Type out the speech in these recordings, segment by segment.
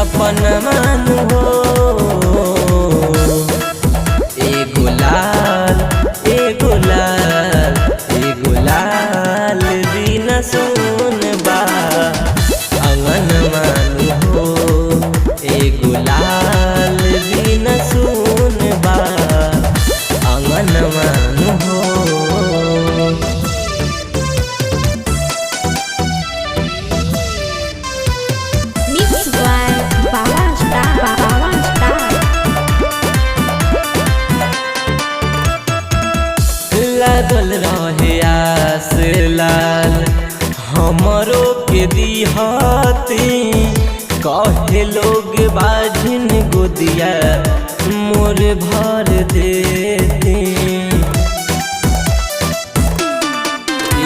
सपन मानु हो। एगो लाल बिना सुन बा अंगन मानु हो। एगो लाल बिना सुन बा अंगन मानु हो। Mix by Baba Star. लागल रहे आस लाल हमरो के दिहती। कहे लोग बाझिन गोदिया मोर भर देती।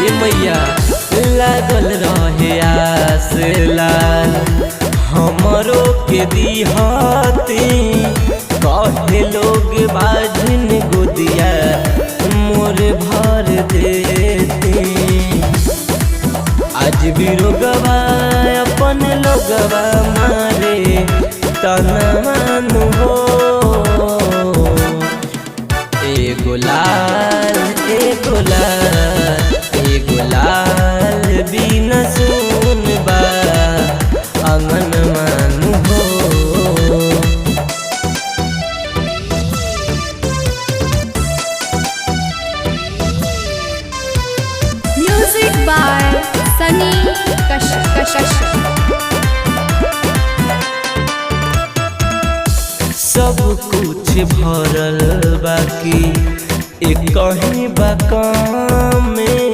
ये मैया लागल रहे आस लाल हमरो के दिहती। कहे लोग बाझिन गोदिया मोर भर देती। आज भी रोगवा अपन लोगवा मारे तना मानु हो। एगो लाल बिना सुन बा अंगन मानु हो। Music by Sunny Kashyap. सब कुछ भरल बाकी एक कहीं बाकाम में।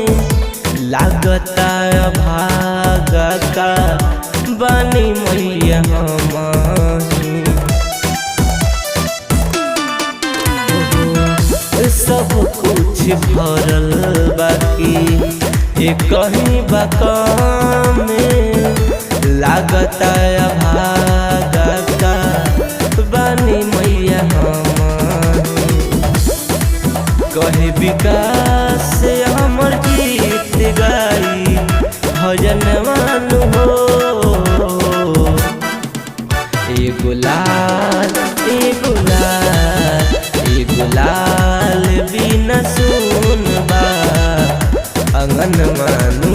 लागता भागा का बानी मैया हमारी। सब कुछ भरल बाकी एक कहीं बाकाम में। लागता भागा का बानी मैया हमारी। कहे विकास से हमर गीत गाई भजन मानु हो। एगो लाल बिना सुन बा अंगन मानु।